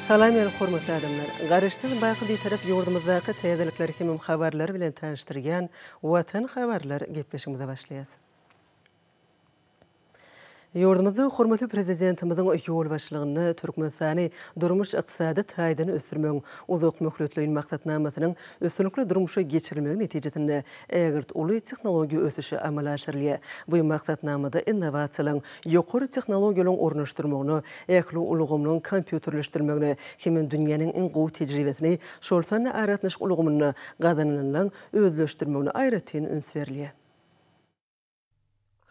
Salam el hormatly adamlar. Garaşdan baky bir taraf yurdumyzdaky täzelikler kimim habarlary bilen tanıştyrgan Watan habarlar gepleşigimize başlaýas. Yurdumyzda hormatly prezidentimizin ýol başlygyny Türkmenistany durmuş ykdysady taýyny ösürmek, uzak möhletliğin maksatnamasynyň ösünlikli durmuşa geçirilmegi netijesinde ägirt uly tehnologiýa ösüşi amala aşyrylýar. Bu maksatnamada innovasiýalaryň, ýokary tehnologiýalaryň ornaşdyrmagyny, ähli ulugymyň kompýuterleşdirmegini, hem dünýäniň iň gowy tejribesini, şolsany aratnaşyk ulugymyny gazananylan özleşdirmegini aýratyn üns berilýär.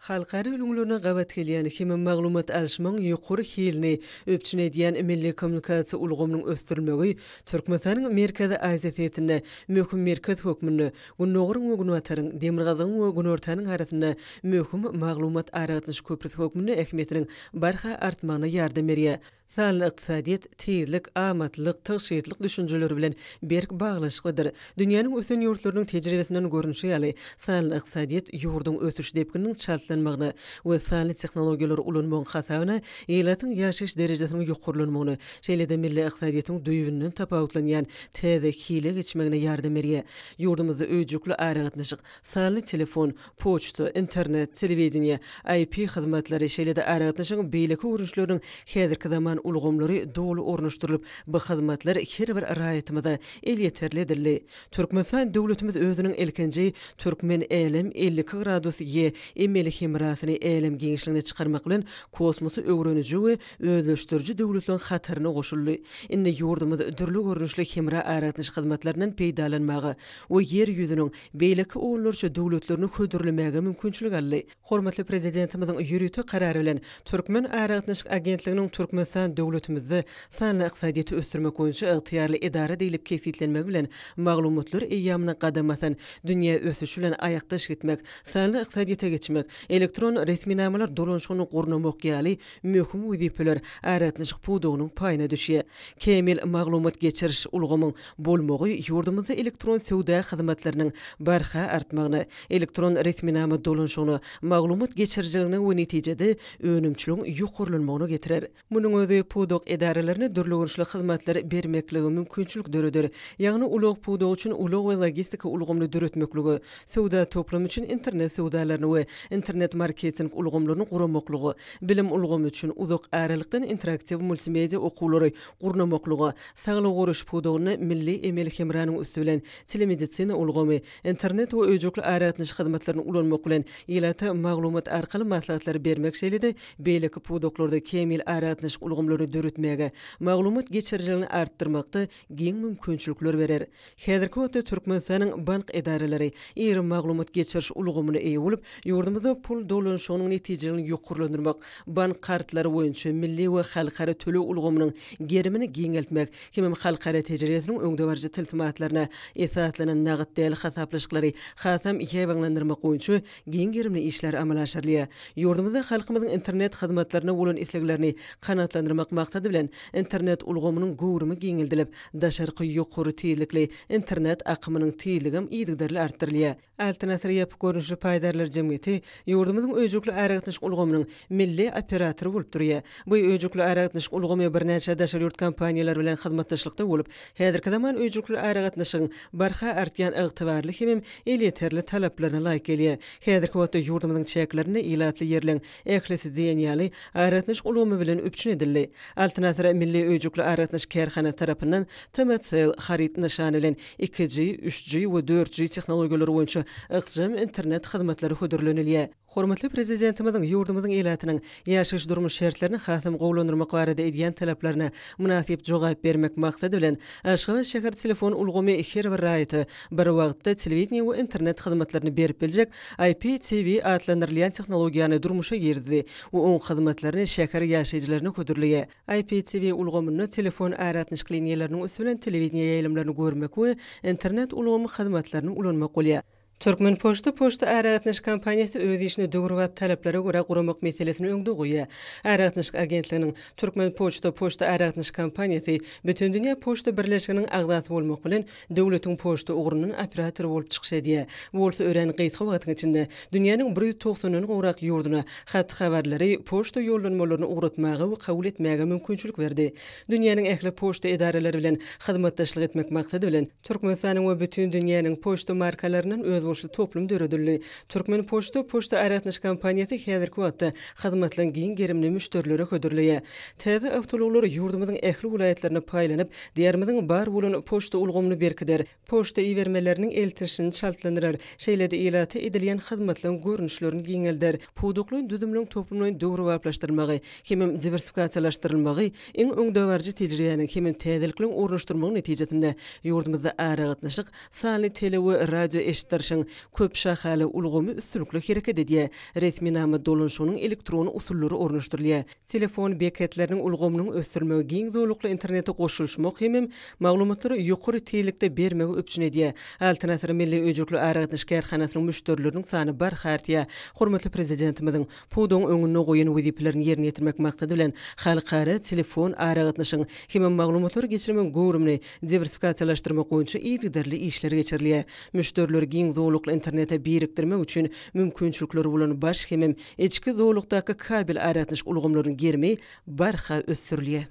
Halkary ölümlerine gabat gelýän hem maglumat alşmaň ýokary hilini öpçün edýän milli kommunikasiýa ulgamynyň ösdirilmegi Türkmenistanyň Merkezi Aziýetinde möhüm merkez hökmüni, Günnogryň we Günwataryň, Demirgazyň we Günortanyň arasynda möhüm maglumat aratnaşy köprüsi hökmüni ähmiýetiniň barha artmagyna ýardam berýär. Sağlık, iqtisadiyyat, tezlik, amatlyk, taşyýatlyk düşünjeleri bilen berk baglaşyklydyr. Dünýäniň ösen ýurtlarynyň tejribesinden görünüşi ýaly sağlık, iqtisadiyyat ýurdun ösüş depkiniň çaltlanmagyny we sany tehnologiýalar ulanmagyny hasabyna ýylatyň ýaşaş derejesiniň ýokurlanmagyny, şeýle-de milli iqtisadiýatyň düýbünden tapawutlanýan täze hile geçmegine ýardam berýär. Ýurdumyzda öýjükli aragatnaşyk, sany telefon, poçta, internet, telewizioniýa, IP hyzmatlary şeýle-de aragatnaşyk beýleki urunçlarynyň häzirki zaman ulgamlary dolu ornaşdyrylyp, bu hyzmatlar her bir raýatymyzda el ýeterlidirli. Türkmenistan döwletimiz özüniň ilkinji Türkmen elem 50 gradus ýe emeli hemrasyny elem geňişligine çykarmak bilen kosmosy öwreniji we özleşdiriji döwletleriň hataryna goşuldy. Indi ýurdumyzda dürli görnüşli hemra aratnaşy hyzmatlarynyň peýdalanmagy we ýer ýüzüniň beýleki oňlarça döwletlerini ködürlemege mümkinçilik aldy. Hormatly prezidentimiziň ýürütü karary bilen Türkmen aratnaşyk agentliginiň Türkmenistan döwletimizde sany iqtisadiýaty ösdürmek boýunça ygtyýarly idara diýilip kesitlenmegi bilen maglumatlar eýýamyna gadamatan dünýä ösüşi bilen aýakdaş gitmek, sany iqtisadiýata geçmek, elektron resminamalar dolanşygyny gurnamak ýaly möhüm wezipeler aratnaşyk pudugynyň paýyna düşýär. Kemil maglumat geçiriş ulgamyň bolmagy ýurdumyzda elektron sowda hyzmatlarynyň barha artmagyny, elektron resminama dolanşygyny, maglumat geçirjiligini we netijede önümçiligiň ýokurlanmagyna getirer. Munyň özü puduk edaralaryna dürli görüşli hyzmatlar bermekligi mümkinçilik döredir. Ýagny ulug puduk üçin ulug we logistika ulgamly döretmekligi, sowda toplum üçin internet sowdalaryny we internet marketing ulgamlaryny guramakligi, bilim ulgamy üçin uzak aralykdan interaktiw multimedia okulary guramakligi, saglyk goruş pudugyny milli emel hemranyň üstülen telemedisina ulgamy, internet we öýjükli aratnaşy hyzmatlaryny ulanmak bilen ýylata maglumat arkaly maslahatlar bermek şeýle-de beýleki puduklarda kemil aratnaşyk ulgamlary döretmege, maglumat geçirjiligini artdyrmakda giň mümkinçilikler berer. Häzirki wagtda Türkmenistanyň bank edaralary ýeri maglumat geçiriş ulgamyny eýe bolup, ýurdumyzda pul dolanşygynyň netijelerini ýokurlandyrmak, bank kartlary boýunça milli we halkara töle ulgamynyň gerimini giňeltmek, hem halkara tejribesiniň öňde barjy tiltimatlaryna esaslanan nagat däl hasaplaşyklary hasam ýeňlandyrmak boýunça giň gerimli işler amala aşyrylýar. Ýurdumyzda halkymyzyň internet hyzmatlaryna bolan isleglerini kanatlandyrmak maksady bilen internet ulgamynyň gowrumy giňeldilip, daşarky ýokary tezlikli internet akymynyň tezligi ýygydarly artdyrylýar. Alternativ ýap görnüşli paýdarlar jemgyýeti ýurdumyzyň öýjükli aratnaşyk ulgamynyň milli operatory bolup durýar. Bu öýjükli aratnaşyk ulgamy bir näçe daşary ýurt kompaniýalary bilen hyzmatdaşlykda bolup, häzirki zaman öýjükli aratnaşygyň barha artýan ygtybarly hem el ýeterli talaplaryna laýyk gelýär. Häzirki wagtda ýurdumyzyň çäklerini ýylatly ýerleň ählisi ýaly aratnaşyk ulgamy bilen öpçün edildi. Alternativ milli öýjükli aratnaşyk kerhana tarapyndan tematsel harit nişany bilen 2G, 3G we 4G tehnologiýalary boýunça ykjam internet hyzmatlary hödürlenilýär. Hormatly prezidentimiziň ýurdumyzyň elatynyň ýaşaş durmuş şertlerini hasam gowlandyrmak barada edýän talaplaryna münasip jogap bermek maksady bilen Aşgabat şäher telefon ulgamy her bir raýaty bir wagtda telewizioniýa we internet hyzmatlaryny berip biljek IPTV adlandyrylýan tehnologiýany durmuşa girdi we oň hyzmatlaryny şäher ýaşaýjylaryna ködürleýär. IPTV ulgamyny telefon aratnaşyk liniýalarynyň üstünden telewizioniýa ýaýlamlaryny görmek we internet ulgamy hyzmatlaryny ulanmak bolýar. Türkmen poşta ärätniş kampaniýasy öz işini döwrüp taleplere görä guramak meselesini öňde goýýar. Ärätniş agentliginiň Türkmen poşta ärätniş kampaniýasy bütün dünýä poşta birleşiginiň agzasy bolmak bilen döwletiň poşta ugrunun operatory bolup çykşy diýär. Bolsa ören gyýtgy wagtyň içinde dünýäniň 190 gowrak ýurduna hat habarlary poşta ýollanmalaryny ugratmagy we kabul etmäge mümkinçilik berdi. Dünýäniň ähli poşta edareleri bilen hyzmatdaşlyk etmek maksady bilen Türkmenistanyň we bütün dünýäniň poşta markalarynyň öz toplum döredildi. Türkmen poşta ärätniş kampaniýasy häzirki wagtda hyzmatlaryň giň gerimli müşterilere ködürleýär. Täze awtologlar ýurdumyzyň ähli vilayetlerine paýlanyp, diýermiziň bar bolan poşta ulgamyny berkider. Poşta iýermeleriniň eltişini şartlandyrar. Şeýlede ýylaty edilýän hyzmatlaryň görnüşlerini giňelder. Pudukly düzümlüň toplumyny dogry wagtlaşdyrmagy, hemem diversifikasiýalaşdyrylmagy, iň öňdäwärji tejribäni hemem täzelikliň ornaşdyrmagy netijesinde ýurdumyzda ärätnişik sany tele we radio eşitdirşiň köp şahaly ulgamy üstünlikle hereket edýär. Resmi nama dolanşygynyň elektron usullary ornaşdyrylýar. Telefon beketleriniň ulgamynyň ösdürmegi giň zorlukly internete goşulşmak hemem maglumatlary ýokary teýlikde bermegi öpçün edýär. Alternativ milli öjükli ärätniş kärhanasynyň müşterileriniň sany barhartýar. Hormatly prezidentimiziň puduň öňüne goýan wezipelerini ýerine ýetirmek maksady bilen halkara telefon ärätnişiň hemem maglumatlary geçirmek görümini diversifikasiýalaşdyrmak boýunça ýygydarly işler geçirilýär. Müşteriler giň zorlukly internete birikdirmek üçin mümkinçilikleri bolan baş hemem içki zorlukdaky kabel ärätniş ulgamlaryny germi barha ösdürilýär.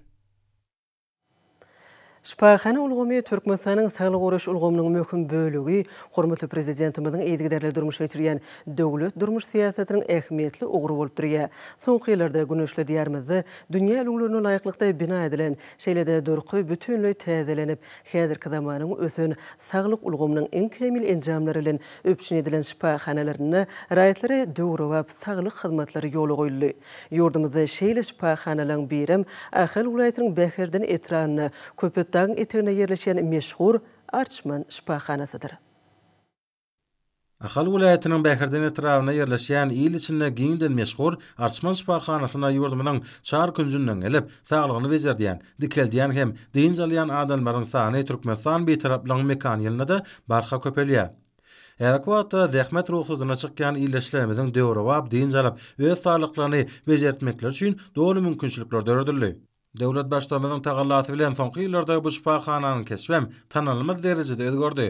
Şpaýhana ulgamy Türkmenistanyň saglyk goraş ulgamynyň möhüm bölegi, hormatly prezidentimiziň eýdigderle durmuş geçirýän döwlet durmuş siýasatiniň ähmiýetli ugry bolup durýar. Soňky ýyllarda güneşli diýerimizde dünýä ulgalaryna laýyklykda bina edilen şeýlede durky bütünlüğ täzelenip, häzirki zamanyň ösün saglyk ulgamynyň iň kemil enjamlary bilen öpçün edilen şpaýhanalarynda raýatlary döwrüp saglyk hyzmatlary ýoly goýuldy. Ýurdumyzda şeýle şpaýhanalaryň birim Ahal welaýatynyň Bäherden etranyna köp dağın eteğine yerleşen meşhur Arçman şpaýhanasydyr. Ahal welaýatynyň Bäherden etrawyna yerleşen ýyl içinde giňden meşhur Arçman şpaýhanasyna ýurdumynyň çar künsünden gelip saglygyny bezerdiýän, dikeldiýän hem diň alýan adamlaryň sany Türkmenistan betaraplygyň mekan ýylynda da barha köpelýär. Erkwata zähmet ruhsudyna çykýan ýyleşlerimiziň döwrüp diň alyp öz saglyklaryny bejertmekler üçin dolu mümkinçilikler döredildi. Döwlet başçymyzyň tagallasy bilen soňky ýyllarda bu şpaýhananyň kesbem tanalmaz derejede özgördi.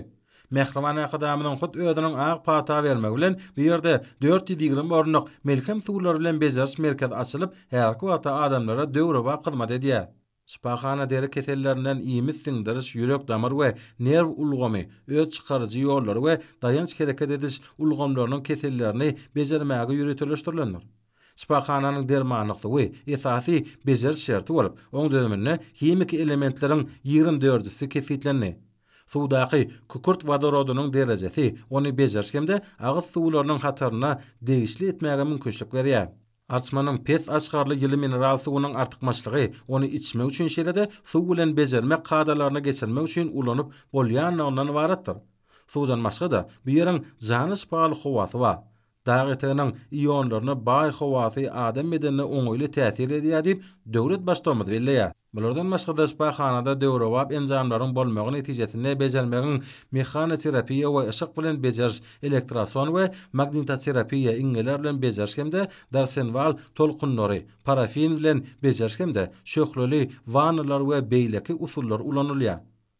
Mehriman akadamynyň hut özüniň ag pata bermegi bilen bu ýerde 420 ornuk melkem suwlar bilen bezeriş merkez açylyp, her wagtda adamlara döwrüp hyzmat edýär. Şpaýhana deri kesellerinden iýmis siňdiriş, ýürek damar we nerw ulgamy, öz çykarjy ýollary we daýanç hereket ediş ulgamlarynyň kesellerini bejermäge ýüretileşdirilendir. Şpaýhananyň dermanlygy we esasy bejer şerti bolup, oň döneminde hemik elementleriň 24'si kesitlendi. Suwdaky kükürt vodorodunyň derejesi ony bejerşgemde agyz suwlarynyň hataryna degişli etmäge mümkinçilik berýär. Arçmanyň pes aşgarly ýyly mineral suwunyň artykmaçlygy ony içmek üçin şeýlede suw bilen bejermek kadalaryna geçirmek üçin ulanyp bolýanlygyňdan ibaratdyr. Suwdan başga da bu ýeriň janyş baly howasy bar. Dağ eteğinin iyonlaryny baý howasy adam bedenine oňoýly täsir edýär diýip döwlet başçymyz belleýär. Bulardan başga da şpaýhanada döwrewap enjamlaryň bolmagy netijesinde bejermegiň mehanoterapiýa we ışık bilen bejeriş, elektroson we magnitoterapiýa iňeler bilen bejeriş hemde darsenwal tolkunlary, parafin bilen bejeriş hemde şöhleli wanalar we beýleki usullar ulanylýar.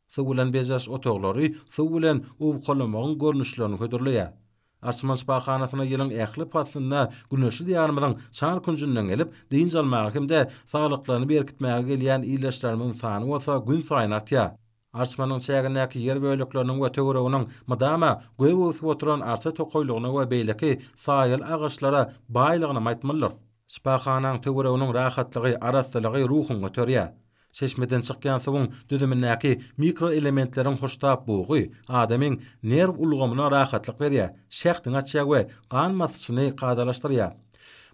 Suw bilen bejeriş otoglary suw bilen uwkolamagyň görnüşlerini ködürleýär. Arçman şpaýhanasyna ýylyň ähli pasynda güneşli ýarymyzyň çar künsünden gelip diň almagy hemde saglyklaryny berkitmäge gelýän ýyleşlerimiň sany bolsa gün saýyn artýar. Arçmanyň çägindäki ýer bölegleriniň we töwereginiň madama göwüp oturan arça tokoýlugyna we beýleki saýyl agaçlara baýlygyna maýtmalylar. Şpaýhananyň töwereginiň rahatlygy, araslygy ruhyny göterýär. Çeşmeden çykýan suwuň düdümindäki mikro elementleriň hoştap bugy adamyň nerw ulgamyna rahatlyk berýär, şähtiň açýar we gan masyny gadalaşdyrýar.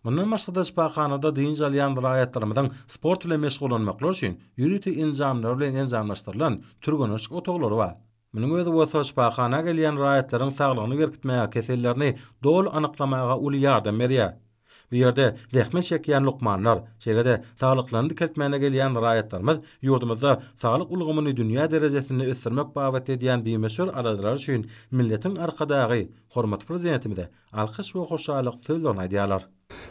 Mundan başga da şpaýhanada diň alýan raýatlarymyzyň sport bilen meşgullanmaklar üçin ýürüti enjamlar bilen enjamlaşdyrylan türgünüş otoglary bar. Munyň özü bolsa şpaýhana gelýän raýatlaryň saglygyny berkitmäge kesellerini dol anyklamaga uly ýardam berýär. Bu ýerde zähmet çekýän lukmanlar, şeýle-de saglyklaryny dikeltmäne gelýän raýatlarymyz ýurdumyzda saglyk ulgamyny dünýä derejesinde ösdürmek babat edýän bimeşür aralar üçin milletiň arkadagy hormat prezidentimize alkyş we hoşallyk sözlerini aýdýarlar.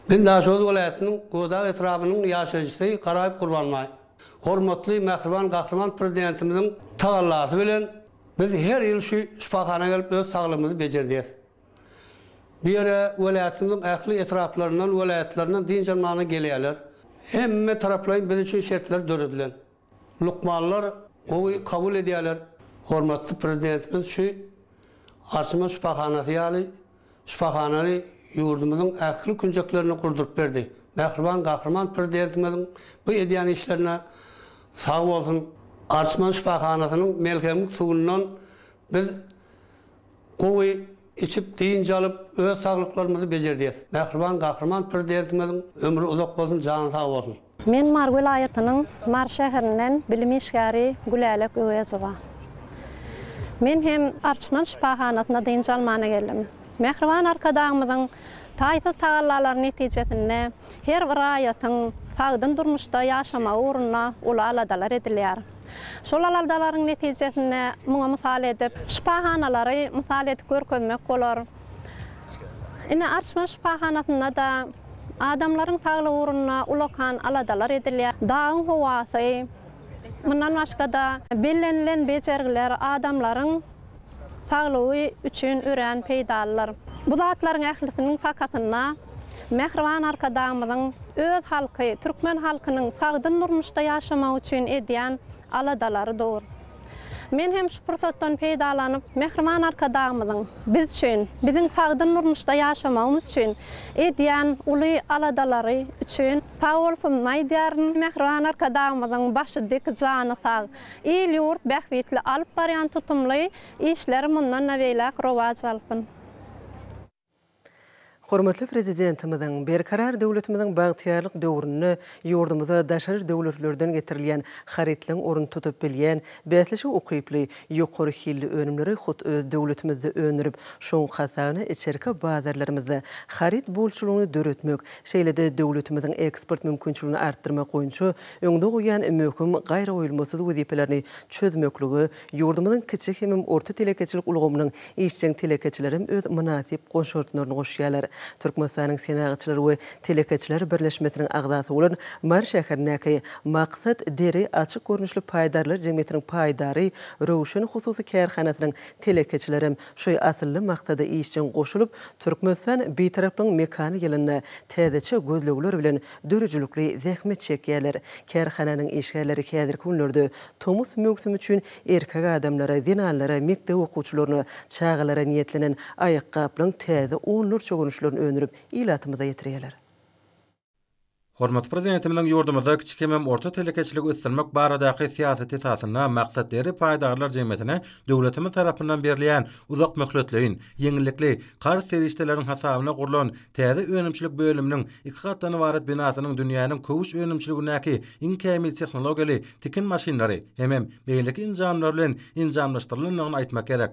Ben Daşoz welaýatynyň Goda etrabynyň ýaşaýjysy Garaýp Gurbanmay. Hormatly Mähriban Gahrman prezidentimiziň tagallasy bilen biz her ýyl şu şifahanaga gelip öz saglygymyzy bejerdik. Bir ýere welaýatymyzyň ähli etraplaryndan, welaýatlaryndan din jamatyna gelýärler. Hemme taraplaryň biz üçin şertler dörediler. Lukmanlar oňy kabul edýärler. Hormatly prezidentimiz şu Arçma şifahanasy ýaly şifahanary ýurdumyzyň ähli künjeklerini kurdurup berdi. Mähriban Gahrman prezidentimiziň bu edýän işlerine sag bolsun. Arçma şifahanasynyň melhemlik suwundan biz gowy içip deyince alıp öz saglyklarymizy bejerdik. Mähriban Gahrman prezidentimiziň ömrü uzak bolsun, jany sag bolsun. Men Mar welaýatynyň Mar şäherinden bilim işgäri Gülälek Öýezowa. Men hem Arçman şifahanasyna deyince almana geldim. Mähriban arkadaşymyzyň taýsy tagallalaryny netijesinde her bir raýatyň sagdyn durmuşda ýaşama uğruna ula aladalar edilýär. Şol aladalaryň netijesinde muňa mysal edip şifahanalary mysal edip görkezmek bolar. Ine Arçma şifahanasyna da adamlaryň saglygy uğruna ulakan aladalar edilýär. Dagyň howasy, mundan başga da bellenlen bejergiler adamlaryň saglygy üçin ören peýdalar. Bu zatlaryň ählisiniň sakatyna Mähriban arkadaşymyzyň öz halky, türkmen halkynyň sagdyn durmuşda ýaşamak üçin edýän aladalary dor. Men hem şu pursatdan peýdalanyp Mähriban arkadaşymyzyň biz üçin, biziň sagdyn durmuşda ýaşamagymyz üçin edýän uly aladalary üçin sag bolsun aýdýaryn. Mähriban arkadaşymyzyň başy dik, jany sag, il ýurt bähwitli alyp barýan tutumly işler mundan näweýlek rowaj alsyn. Hormatly prezidentimiziň berkarar döwletimiziň bagtyarlyk döwrüni ýurdumyza daşary döwletlerden getirilýän haritliň orun tutup bilýän bäsleşi ukyply ýokary hilli önümleri hut öz döwletimizde önürip şoň hasany içerke bazarlarymyzda harit bolçulugyny döretmek, şeýle-de döwletimiziň eksport mümkinçiligini artdyrmak goýunça öňde goýan möhüm gaýra goýulmasyz wezipelerini çözmekligi ýurdumyzyň kiçik hem orta telekeçilik ulgamynyň işçiň telekeçilerim öz münasip goşortlaryny goşýarlar. Türkmenistanyň senagatçylary we telekeçiler birleşmesiniň agzasy bolan Mar şäherindäki Maksat Deri açyk görnüşli paýdarlar jemgyýetiniň paýdary Rowşan hususy kärhanasynyň telekeçilerim şoý asylly maksada işçiň goşulyp Türkmenistan beýtaraplyň mekany ýylyna täzeçe gözlegler bilen dörüjülükli zähmet çekýärler. Kärhananyň işgärleri häzirki günlerde tomus möksüm üçin erkek adamlara, zinallara, mektep okuwçylaryna, çağalara niýetlenen aýakgaplaryň täze onlarça görnüşlerini önürüp ilatymyza ýetirýärler. Hormat prezidentimiň ýurdumyzda kiçik hem orta telekeçilik ösdürmek baradaky siýasat esasyna maksatly paýdarlar jemgyýetine döwletimiz tarapyndan berilýän uzak möhletlerin, ýeňillikli garşy serişdeleriň hasabyna gurulan täze önümçilik bölüminiň 2 gatdan ibaret binasynyň dünýäniň köwüş önümçiligindäki iň kämil tehnologiýaly tikin maşinlary hem beýleki injamlar bilen injamlaşdyrylynyny aýtmak gerek.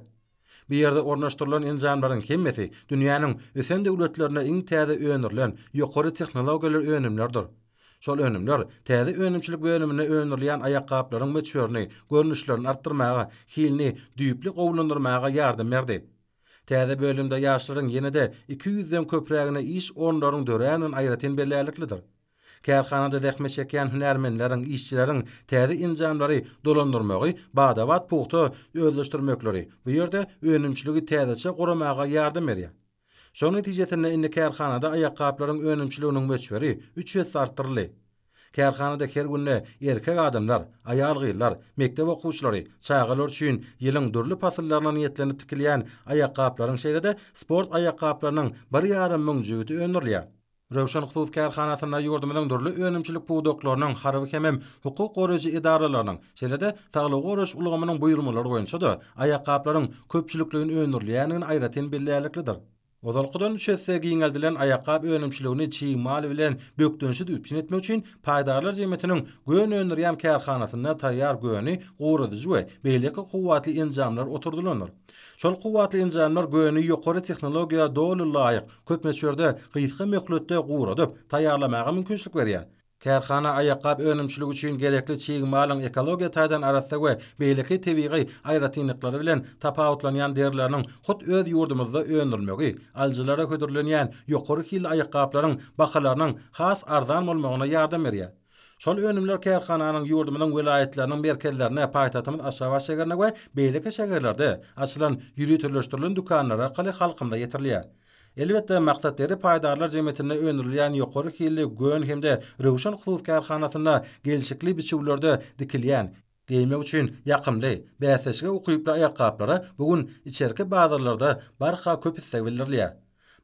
Bir ýerde ornaşdyrylan enjamlaryň hemmesi dünýäniň ösen döwletlerine iň täze önürlen ýokary tehnologiýalar önümlerdir. Şol önümler täze önümçilik bölümine önürleýän aýakgaplaryň möçürini, görnüşlerini artdyrmaga, hilini düýpli gowlandyrmaga ýardam berdi. Täze bölümde ýaşlaryň ýene-de 200-den köprägine iş orunlaryň döränin aýratyn belläliklidir. Kärhanada dähmet çekýän hünärmenleriň, işçileriň täze injamlary dolandyrmagy, badawat puhta özleşdirmekleri bu ýerde önümçiligi täzeçe guramaga ýardam berýär. Şoň netijesinde indi kärhanada aýakgaplaryň önümçiliginiň möçberi 3 ýet artdyrly. Kärhanada her günde erkek adamlar, aýalgylar, mektep okuwçylary, çağalar üçin ýylyň dürli pasyllaryna niýetlenip tikilýän aýakgaplaryň şeýle-de sport aýakgaplarynyň 1,5 müň jügüti önürlýär. Rowşan husus kärhanasyna ýurdumynyň dürli önümçilik puwdoklarynyň harby hem hukuk goraýjy idaralarynyň şeýle-de saglyk goraýş ulgamynyň buýrulmalary goýunça da aýakgaplaryň köpçülikligini önürleýänini aýratyn belläliklidir. Ozalqydan üçesse giňeldilen ayaqqab önümçiligini çiğmal bilen bökdönşi düpçin etmek üçin paýdarlar jemgyýetiniň göň öndürýän kärhanasyna taýýar göni gowradyjy we beýleki kuwwatly enjamlar oturdulanlar. Şol kuwwatly enjamlar göni ýokary tehnologiýa dolu laýyk köpmeçörde gysga möhletde gowradyp taýýarlamaga mümkinçilik berýär. Kärhana ayaqqab önümçiligi üçin gerekli çiğmalyň ekologiýa taýdan arasda we beýleki tebigy aýratynlyklary bilen tapawutlanýan derleriniň hut öz ýurdumyzda öndürmegi, aljylara ködürlenýän ýokary hil ayaqqablaryň bahalarynyň has arzan bolmagyna ýardam berýär. Şol önümler kärhananyň ýurdumynyň welaýetleriniň merkezlerine paýtatymyz aşawa şäherine we beýleki şäherlerde açylan ýürütürleşdirilen dukanlara arkaly halkymda ýetirilýär. Elbette maksatları paýdarlar jemgyýetine öndürilýän ýokary hilli gön hemde Rewşan Husus kärhanasyna gelişikli biçimlerde dikilýän giymek üçin ýakymly, bäsesge ukyply ayaqqablara bugun içerki bazarlarda barha köp hisse berilýär.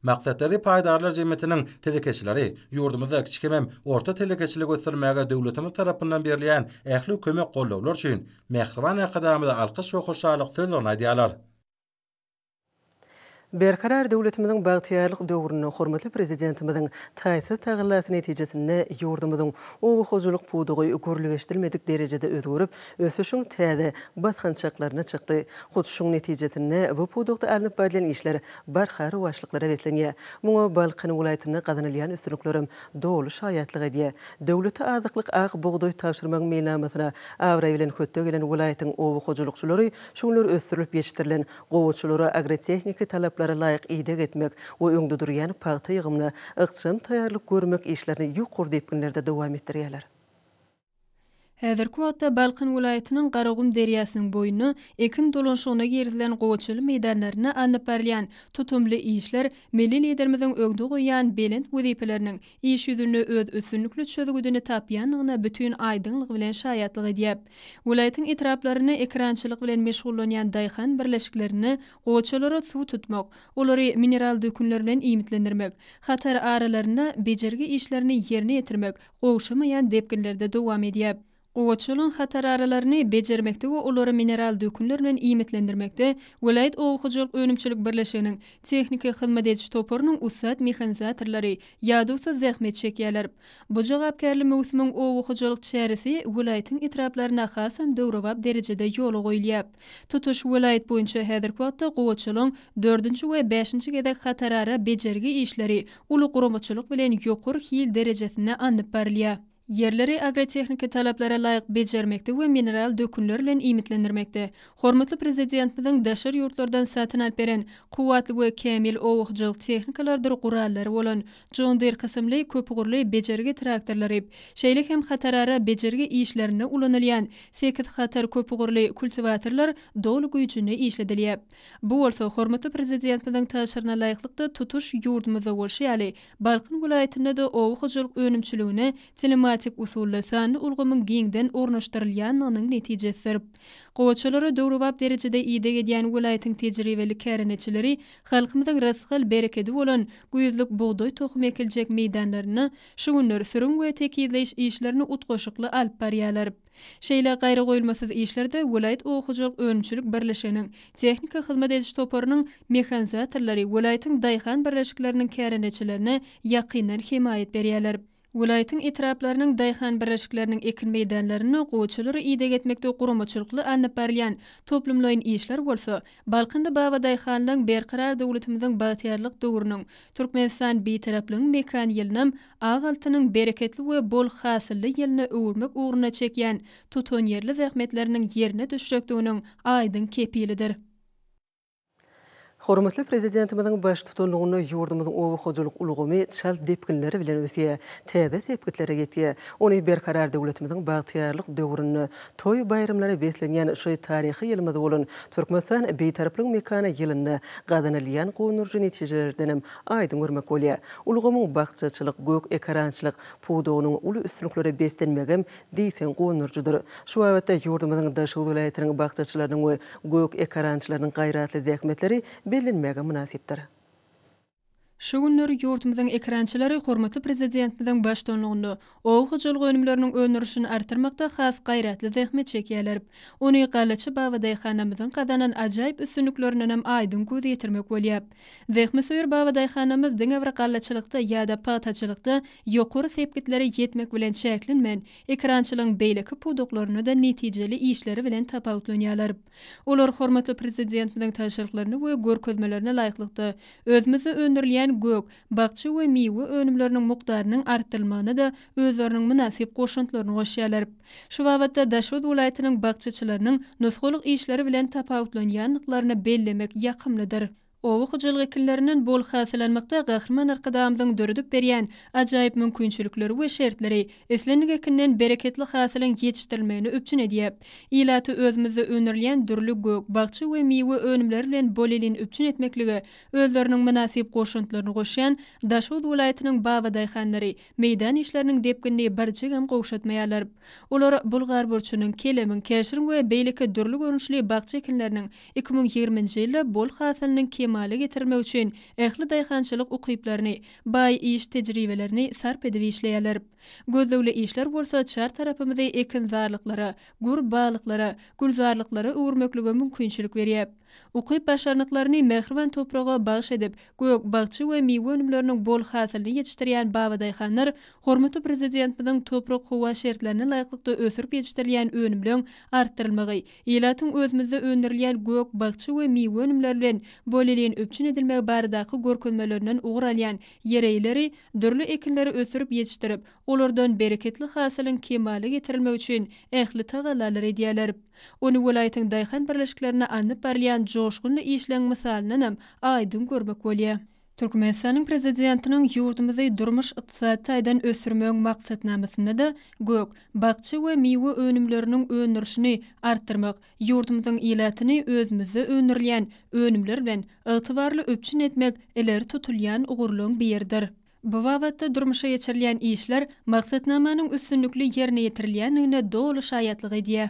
Maksatları paýdarlar jemgyýetiniň telekeçileri ýurdumyzda kiçik hem orta telekeçilik göstermäge döwletimiz tarapyndan berilýän ähli kömek gollawlar üçin Mehriban akademiyada alkış we hoşallyk sözlerini aýdýarlar. Berkarar döwletimiziň bagtyarlyk döwrüne hormatly prezidentimiziň taýsy taýganlaty netijesinde ýurdumyzyň owy hojulyk pudugy görülgeşdirmedik derejede özgürüp, ösüşiň täze batgançaklaryna çykdy. Hut şuň netijesinde bu pudukda alınıp barilen işler barhary başlyklara wetlenýär. Muňa Balkyn welaýatyna gazanylýan üstünliklerim dolu şaýatlyk edýär. Döwleti azyklyk aq buğdoy tapşyrmak meýlamasyna awra bilen kötde gelen welaýatyň owy hojulukçylary şuňlar ösdürilip ýetişdirilen gowçulary agrotexniki talaplara laýyk ýygyk etmek we öňde durýan paýta ýygymyna ykçam taýýarlyk görmek işlerini ýokary depkinlerde dowam etdirýärler. Häzirki wagtda Balkyn welaýatynyň Garagun derýasynyň boýuny ekin dolanşygyna gerilen gowçuly meýdanlaryna alınıp berilýän tutumly işler milli liderimiziň öňde goýan belent wezipeleriniň iş ýüzüne öz üstünlikli çözgüdini tapýanlygyna bütün aýdynlyk bilen şaýatlyk edýär. Welaýatyň etraplaryny ekrançylyk bilen meşgullanýan daýhan birleşiklerini gowçulary suw tutmak, olary mineral dökünler bilen iýmitlendirmek, hatar aralaryna bejergi işlerini ýerine ýetirmek gowşamaýan depkinlerde dowam edýär. Gowçulyň hatar aralaryny bejermekde we olary mineral dökünler bilen iýmitlendirmekde welaýat owguçylyk önümçilik birleşiginiň tehnika hyzmat ediş topurynyň ussat mehanizatorlary ýadusa zähmet çekýärler. Bu jogapkärli mösümiň owguçylyk çäresi welaýatyň etraplaryna hasam döwrewap derejede ýola goýulýar. Tutuş welaýat boýunça häzirki wagtda gowçulyň 4-nji we 5-nji gedek hatar ara bejergi işleri uly guramaçylyk bilen ýokary hil derejesine anyp berilýär. Yerleri agrotexnika talaplara laýyk bejermekde we mineral dökünler bilen iýmitlendirmekde. Hormatly prezidentimiziň daşary ýurtlardan satyn alyp beren kuwwatly we kämil owguçylyk tehnikalardyr gurallary bolan John Deere kysymly köpügürli bejergi traktorlary, şeýle hem hatarara bejergi işlerine ulanylýan 8 hatar köpügürli kultivatorlar dolu güýjüne işledilýär. Bu bolsa hormatly prezidentimiziň taşyryna laýyklykda tutuş ýurdumyzda bolşýaly, Balkyn welaýatynda da owguçylyk önümçiligine usulle sany ulgamyň giňden ornaşdyrylýanynyň netijesidir. Gowçulary döwrewap derejede ýygyk edýän welaýatyň tejribeli kärenetçileri halkymyzyň rızkyl bereketi bolan güýüzlük buğdoy tohum ekiljek meýdanlaryny şuňlar sürüň we tekizleş işlerini utgoşykly alyp barýarlar. Şeýle gaýry goýulmasyz işlerde welaýat owguçylyk önümçilik birleşiginiň tehnika hyzmat ediş topurynyň mehanizatorlary welaýatyň daýhan birleşikleriniň kärenetçilerine ýakyndan himayet berýärler. Welaýatyň etraplarynyň daýhan birleşikleriniň ekin meýdanlaryny gowçulary ýygyk etmekde guramaçylykly anyp berilýän toplumlaýyn işler bolsa, Balkynda bawa daýhanlygyň berkarar döwletimiziň bagtyarlyk döwrüniň Türkmenistan beýtaraplygyň mekan ýylynam agaltynyň bereketli we bol hasylly ýylyna öwürmek ugruna çekýän tutun ýerli zähmetleriniň ýerine düşekdiginiň aýdyn kepilidir. Hormatly prezidentimiziň baş tutanlygyny ýurdumyzyň owy hojulyk ulgamy çal depkinleri bilen ösýär, täze tepkitlere getýär. Ony berkarar döwletimiziň bagtyarlyk döwrüni toy bayramlary beslenýän şu taryhy ýylymyz bolan Türkmenistan beýtaraplyk mekana ýylyna gazanylýan gonurjy netijelerden aýdyn görmek bolýar. Ulgamyň bagçaçylyk, gök ekrançylyk pudugynyň uly üstünlikleri beslenmegem diýsen gonurjydyr. Şu wagtda ýurdumyzyň daşy welaýatynyň bagçaçylarynyň we gök ekrançylarynyň gaýratly zähmetleri bilinmege münasipdir. Şu günleri yurtumuzun ekrançylary hormatly prezidentimiziň başçylygyny ow hojuluk önümleriniň önürüşini artyrmakda has gaýratly zähmet çekýärler. Ony galyçy Babadyhanamyzyň gazanan ajaýyp üstünliklerinden hem aýdyn göz ýetirmek bolýar. Zähmet Babadyhanamyz diňe bir galyçylykda ýa-da paýtaçylykda ýokary sepkitlere ýetmek bilen çäklenmän, ekrançylygyň beýleki puduklaryny da netijeli işleri bilen tapawutlanýarlar. Olar hormatly prezidentimiziň taşlyklaryny we görkezmelerini laýyklykda özümizi öndürilýän gök, bakçy we miwe önümleriniň mukdarynyň artdyrylmagyna da özleriniň münasip goşuntlaryny goşýarlar. Şu wagtda Daşwat welaýatynyň bakçyçylarynyň nusgulyk işleri bilen tapawutlanýanlyklaryny bellemek ýakymlydyr. Owu hujuluk ekillerinin bol hasylanmakda gahrman arkadamyzyň dördüp berýän ajaýyp mümkinçilikleri we şertleri eslenik ekinden bereketli hasylyň ýetişdirilmegini öpçün edýär. Ilaty özümizde önerilýän dürli gök, bakçy we miwe önümleri bilen bolelin öpçün etmekligi özleriniň münasip goşuntlaryny goşýan Daşwat welaýatynyň Babadyhanlary meýdan işleriniň depginni barjygam gowşatmaýarlar. Olar Bulgar burçunyň kelemin, käşiriň we beýleki dürli görnüşli bakçy ekilleriniň 2020-nji ýylda bol hasylynyň kemale getirmek üçin ähli daýhançylyk ukyplaryny, baý iş tejribelerini sarp edip işleýärler. Gözlegli işler bolsa çar tarapymyzda ekinzarlyklary, gur balyklary, gulzarlyklary öwürmeklige mümkinçilik berýär. Ukyp başarnyklaryny mehriban topraga bagyş edip, gök, bakçy we miwe önümleriniň bol hasylyny ýetişdirýän Babadyhanlar hormatly prezidentimiziň toprak howa şertlerini laýyklykda ösürip ýetişdirilýän önümleriň artdyrylmagy, ýylatyň özümizde önerilýän gök, bakçy we miwe önümleri bilen bolelin öpçün edilmegi baradaky görkezmelerinden ugralýan ýereýleri, dürli ekinleri ösürip ýetişdirip, olardan bereketli hasylyň kemale getirilmegi üçin ähli tagalalar edýärler. Ony welaýatyň daýhan birleşiklerine anyp berilýän joşgunly işleň mysalyndan hem aýdyn görmek bolýar. Türkmenistanyň prezidentiniň ýurtymyzy durmuş ykdysady taýdan ösürmegiň maksatnamysynda da gök, bakçy we miwe önümleriniň önürüşini artdyrmak, ýurtymyzyň ilatyny özümizde önerilýän önümler bilen ygtybarly öpçün etmek eleri tutulýan ugurlygyň birdir. Bu wagtda durmuşa geçirilýän işler maksatnamanyň üstünlikli ýerine ýetirilýändigine dolu şaýatlyk edýär.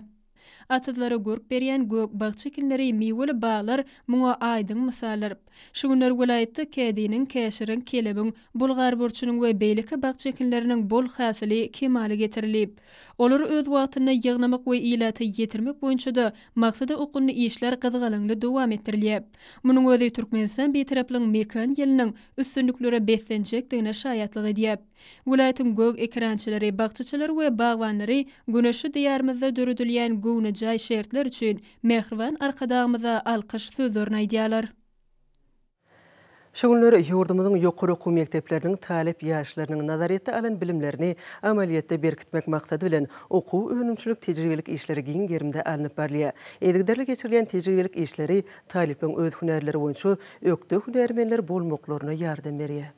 Atadlara görüp berýän gök, bakçy ekilleri, miweli bağlar muňa aýdyn mysallar. Şu günler welaýatda kediniň, käşiriň, kelebiň, Bulgar burçunyň we beýleki bakçy ekilleriniň bol hasyly kemale getirilip, olar öz wagtyna ýygnamak we ilaty ýetirmek boýunça da maksada okunly işler gyzgalyňly dowam etdirilýär. Munyň özi Türkmenistan beýtaraplyň mekan ýeliniň üstünlikleri beslenjekdigine şaýatlyk edýär. Welaýatyň gök ekrançylary, bakçyçylary we bagwanlary güneşi diýarymyzda döredilýän gownajaý şertler üçin mehriban arkadamyza alkyş sözlerini aýdýarlar. Şu günler ýurdumyzyň ýokary okuw mekdepleriniň talep ýaşlarynyň nazaretde alan bilimlerini amaliyatda berkitmek maksady bilen okuw önümçilik tejribelik işleri giň gerimde alınıp barlýar. Edigderle geçirilýän tejribelik işleri talipiň öz hünärleri boýunça ökde hünärmenler bolmaklaryna ýardam berýär.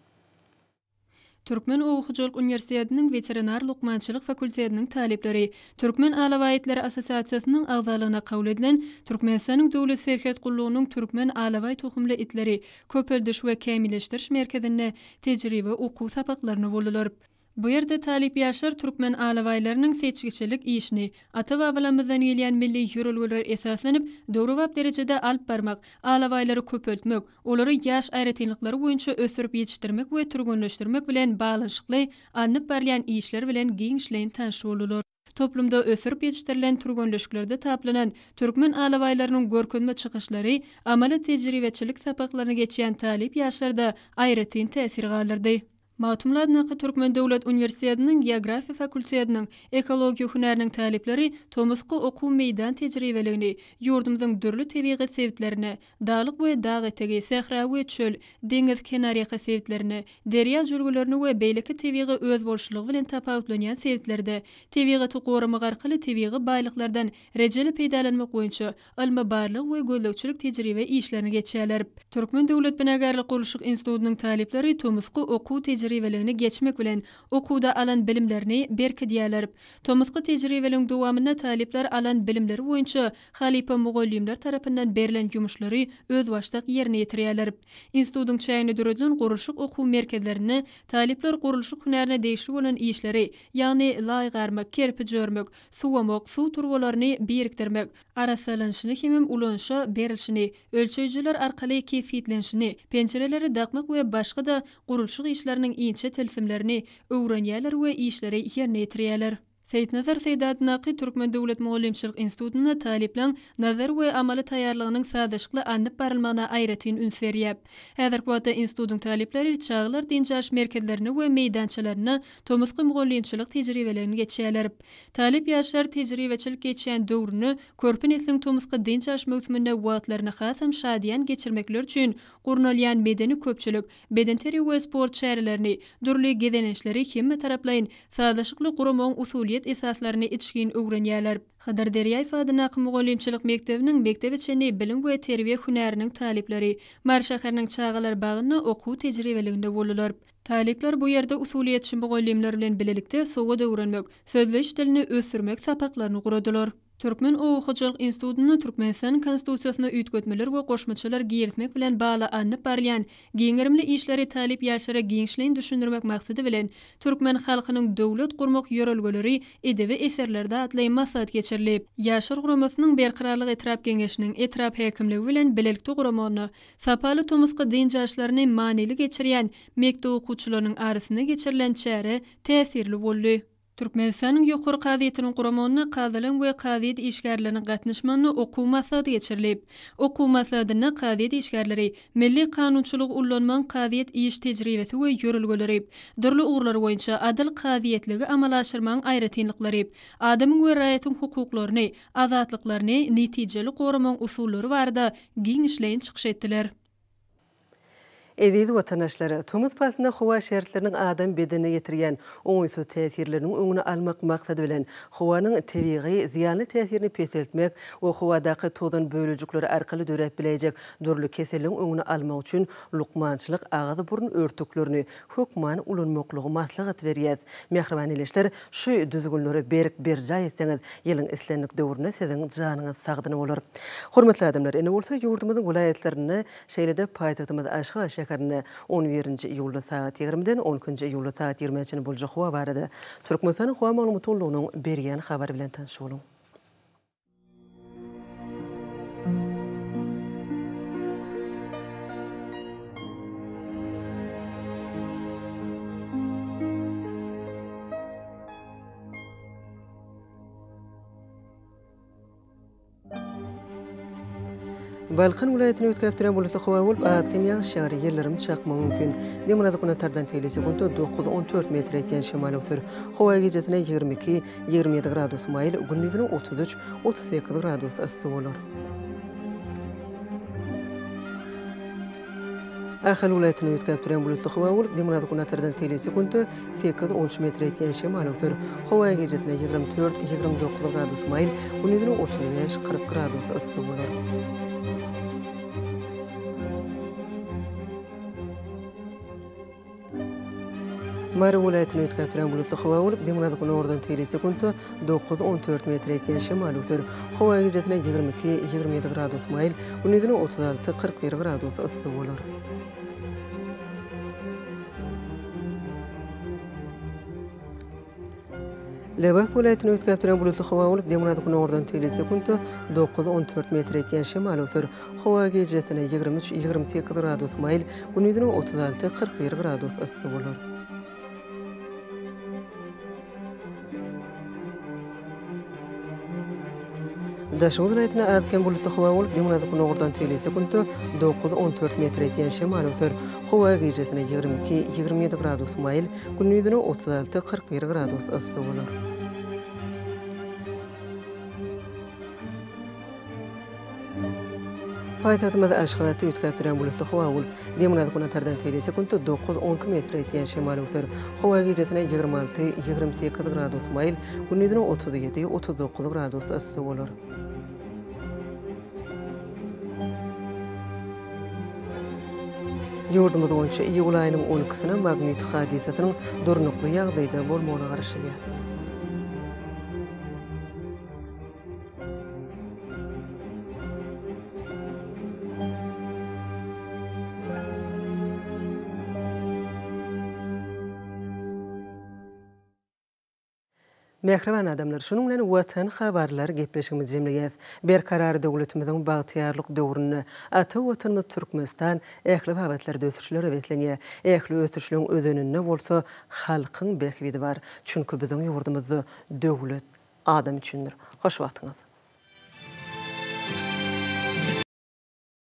Türkmen Oğuzculuk Üniversitesi'nin Veterinar Lukmançılık Fakültetinin talipleri, Türkmen Alavaitleri Asosiasiyasynyň agzalygına kabul edilen Türkmenistanyň Döwlet Serket Gullugynyň Türkmen Alavay tohumly itleri köpeldiş we kämilleşdiriş merkezine tejribe okuw sapaklaryny bolýar. Bu ýerde talip ýaşlar Türkmen alawaylarynyň seçgiçilik işini ata-babalarymyzdan gelýän milli ýörelgeler esaslanyp döwrewap derejede alyp barmak, alawaylary köpeltmek, olary ýaş aýratynlyklary boýunça ösürip ýetişdirmek we türgünleşdirmek bilen baglanyşykly anyp berilýän işler bilen giň işleýän tanşy bolýar. Toplumda ösürip ýetişdirilen türgünleşiklerde taplanan Türkmen alawaylarynyň görkezme çykyşlary, amaly tejribeçilik sapaklaryny geçýän talip ýaşlarda aýratyn täsir galyrdy. Matumladnaky Türkmen Döwlet Üniversitesi'nin Geografiya Fakültetiniň ekologiýa hünäriniň talipleri tomusky okuw meýdan tejribeligini, ýurdumyzyň dürli tebigy sebitlerini, dağlyk we dağ etegi, sahra we çöl, deňiz kenaryaky sebitlerini, derýa jülgülerini we beýleki tebigy öz bolşulygy bilen tapawutlanýan sebitlerde tebigaty goramak arkaly tebigy baýlyklardan rejeli peýdalanmak boýunça ilmi barlyk we gözlegçilik tejribe işlerini geçýärler. Türkmen Döwlet Binagarlyk Gurulşyk Institutynyň talipleri tomusky okuw tejribelerini geçmek bilen okuda alan bilimlerini berki diýerler. Tomuzky tejribelerin dowamynda talipler alan bilimleri boýunça halipa mugallimler tarapyndan berilen ýumuşlary öz başlyk ýerine ýetirýärler. Institutyň çäýini düredilen gurulşyk okuw merkezlerini talipler gurulşyk hünärine değişli bolan işleri, ýagny laýgarmak, kerpiç örmek, suwamak, suw turbalaryny birikdirmek, arasalanyşyny hemem ulanşa berilşini, ölçeýjiler arkaly keýfiýetlenşini, pençereleri dakmak we başga da gurulşyk işleriniň inçe telsimlerini öwrenýärler we işleri ýerine ýetirýärler. Seyitnazar Seydat Naqi Türkmen Dowlet Mugallimçilik Institutyna taliplan nazar we amaly taýýarlygynyň sadaşykly anyp barylmagyna aýratyn üns berýär. Häzirki wagtda institutyň talipleri çağlar dinjaş merkezlerini we meýdançalaryny tomuzky mugallimçilik tejribelerini geçýärler. Talip ýaşlar tejribeçilik geçýän döwrüni körpü nesliniň tomuzky dinjaş mögsüminde wagtlaryny hasam şadyan geçirmekler üçin gurnalýan medeni köpçülik, bedenteri we sport şäherlerini, dürli gedenişleri hemme taraplaýyn sadaşykly guramagyň usuly esaslaryny içgin öwrenýärler. Hadar Derýaýew adyna mugallimçilik mektebiniň mektep içinde bilim we terbiýe hünäriniň talipleri Mar şäheriniň çağalar bagyny okuw tejribeliginde bolýarlar. Talipler bu ýerde usuliýetçi mugallimler bilen bilelikde sowga öwrenmek, sözleş dilini ösürmek sapaklaryny guradylar. Türkmen Owakyjylyk Institutyny Türkmenistan konstitusiýasyna üýtgetmeler we goşmaçylar giýertmek bilen bagly anyp barýan giňerimli işleri talip ýaşlara giňişleýin düşündirmek maksady bilen Türkmen halkynyň döwlet gurmak ýörelgeleri edebi eserlerde atly maksat geçirilip, ýaşlar guramasynyň berqararlyk etrap geňeşiniň etrap häkimligi bilen bilelikde guramagyny, sapaly tomuzky din ýaşlaryny manily geçirýän mektep okuwçylarynyň arasyna geçirilen çäre täsirli boldy. Türkmenistanyň ýokary kaziýetiniň guramagyna kazalan we kaziýet işgärleriniň gatnaşmagyny okuw maksady geçirilip, okuw maksadyny kaziýet işgärleri, milli kanunçylyk ullanmaň kaziýet iş tejribesi we ýörelgeleri, dürli ugurlar boýunça adil kaziýetligi amal aşyrmagyň aýratynlyklary, adamyň we raýatyň hukuklaryny, azatlyklaryny netijeli goramaň usullary barada giňişleýin çykyş etdiler. Ediz vatandaşları, tomuz pasında hova şeritlerinin adam bedenine getirgen oňuýsuz täsirleriniň öňüne almak maksady bilen howanyň tebiği ziyanly täsirini peseltmek we howadaky tozan bölüjükleri arkaly dörep bileýek dürli keseliň öňüne almak üçin lukmançylyk agazy burun örtüklerini hökman ulanmaklygy maslahat berýär. Mehriban eleşler şu düzgünleri berik berjaý etseňiz ýylyň islenlik döwrüne siziň janyňyz sagdyny bolar. Hormatly adamlar, ene bolsa ýurdumyzyň welaýatlaryny şeýlede paýtagtymyz aşga şäherine 11-nji iýulda saat 20-den 12-nji iýulda saat 20-çe boljak howa barada Türkmenistanyň howa maglumatlygynyň berýän habar bilen tanış boluň. Balkan vilayetini ötkäpdiren bulutly howa bolup, atkem ýağış şäheri ýerlerim çakma mümkin. Demirazy gunatardan teýle sekunda 9-14 metr etýän şemal ötür. Howa gecesine 22-27 gradus maýl, gündüzine 33-38 gradus ysy bolar. Ahal vilayetini ötkäpdiren bulutly howa bolup, demirazy gunatardan teýle sekunda 8-13 metr etýän şemal ötür. Howa gecesine 24-29 gradus maýl, gündüzine 35-40 gradus ysy bolar. Mara vilayetini ötkäpdiren bulutly howa bolup, demirazy gunatardan teýle sekunda 9-14 metr etýän şemal ötür. Howa gecesine 22-27 gradus maýl, gündüzine 36-41 gradus ysy bolar. Lebap vilayetini ötkäpdiren bulutly howa bolup, demirazy gunatardan teýle sekunda 9-14 metr etýän şemal ötür. Howa gecesine 23-28 gradus maýl, gündüzine 36-41 gradus ysy bolar. Daşoň vilayetine atken bulutly howa bolup, demirazy gunatardan teýle sekunda 9-14 metr etýän şemal ötür. Howa gecesine 22-27 gradus maýl, gündüzine 36-41 gradus ysy bolar. Paýtagtymyz Aşgabatda ötkäpdiren bulutly howa bolup, demirazy gunatardan teýle sekunda 9-12 metr etýän şemal ötür. Howa gecesine 26-28 gradus maýl, gündüzine 37-39 gradus ysy bolar. Yurdumuz boýunça iyul aýynyň 12-sine magnit hadisasynyň durnukly ýagdaýda bolmagyna garaşylýar. Mehriban adamlar, şunun bilen watan habarlar gepleşigimiz jemleýäs. Berkarar döwletimiziň bagtyarlyk döwrüne ata watanymyz Türkmenistan ähli babatlarda ötüşleri öwetlenýär. Ähli ötüşlüň özeninde bolsa halkyň behbidi bar. Çünki biziň ýurdumyzda döwlet adam üçindir. Hoş wagtyňyz.